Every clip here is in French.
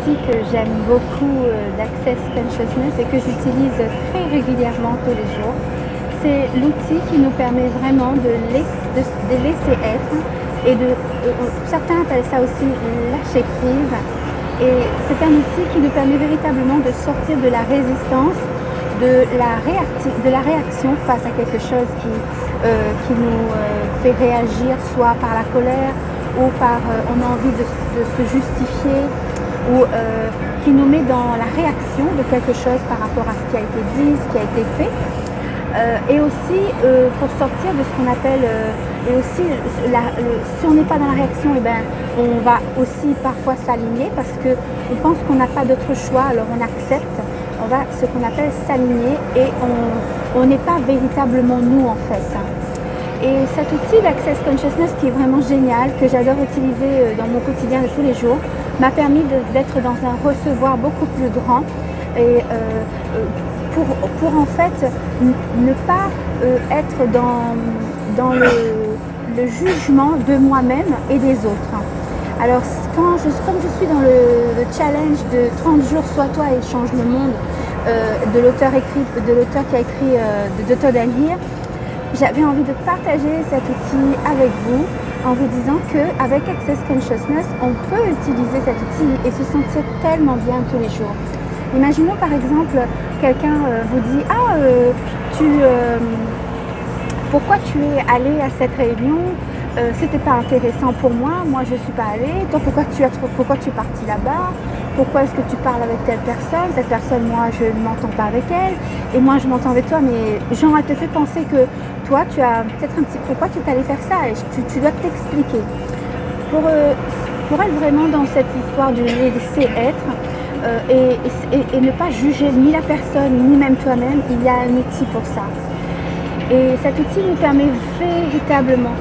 outil que j'aime beaucoup d'Access Consciousness et que j'utilise très régulièrement tous les jours. C'est l'outil qui nous permet vraiment de laisser être et certains appellent ça aussi lâcher prise. Et c'est un outil qui nous permet véritablement de sortir de la résistance, de la réaction face à quelque chose qui nous fait réagir, soit par la colère ou par on a envie de se justifier, ou qui nous met dans la réaction de quelque chose par rapport à ce qui a été dit, ce qui a été fait. Et aussi pour sortir de ce qu'on appelle, et aussi si on n'est pas dans la réaction, eh ben, on va aussi parfois s'aligner parce qu'on pense qu'on n'a pas d'autre choix, alors on accepte, on va ce qu'on appelle s'aligner et on n'est pas véritablement nous en fait. Et cet outil d'Access Consciousness qui est vraiment génial, que j'adore utiliser dans mon quotidien de tous les jours, m'a permis d'être dans un recevoir beaucoup plus grand et pour en fait ne pas être dans le jugement de moi-même et des autres. Alors comme je suis dans le challenge de 30 jours Sois toi et change le monde de l'auteur qui a écrit de Todd Alhier, j'avais envie de partager cet outil avec vous en vous disant qu'avec Access Consciousness, on peut utiliser cet outil et se sentir tellement bien tous les jours. Imaginons par exemple, quelqu'un vous dit « Ah, pourquoi tu es allé à cette réunion ? C'était pas intéressant pour moi, moi je suis pas allée, toi pourquoi tu es parti là-bas ? Pourquoi est-ce que tu parles avec telle personne ? Cette personne, moi je ne m'entends pas avec elle, et moi je m'entends avec toi, mais genre elle te fait penser que toi tu as peut-être un petit... Pourquoi tu es allé faire ça ? Et tu dois t'expliquer. Pour être vraiment dans cette histoire de laisser être, et ne pas juger ni la personne, ni même toi-même, il y a un outil pour ça. Et cet outil nous permet véritablement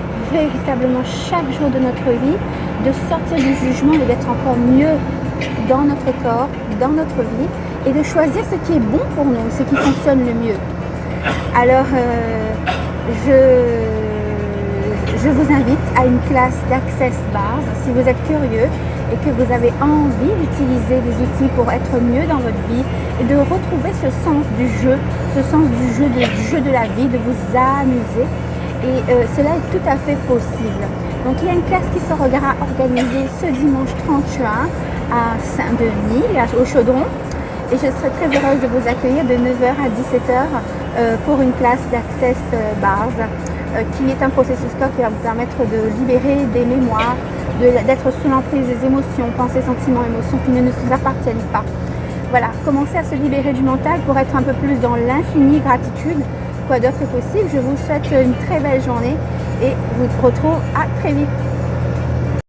chaque jour de notre vie de sortir du jugement et d'être encore mieux dans notre corps, dans notre vie et de choisir ce qui est bon pour nous, ce qui fonctionne le mieux. Alors je vous invite à une classe d'Access Bars si vous êtes curieux et que vous avez envie d'utiliser des outils pour être mieux dans votre vie et de retrouver ce sens du jeu, du jeu de la vie, de vous amuser. Et cela est tout à fait possible. Donc il y a une classe qui sera organisée ce dimanche 30 juin à Saint-Denis, au Chaudron. Et je serai très heureuse de vous accueillir de 9h à 17h pour une classe d'Access Bars qui est un processus qui va vous permettre de libérer des mémoires, d'être sous l'emprise des émotions, pensées, sentiments, émotions qui ne nous appartiennent pas. Voilà, commencer à se libérer du mental pour être un peu plus dans l'infinie gratitude. Quoi d'autre est possible? Je vous souhaite une très belle journée et vous retrouve à très vite.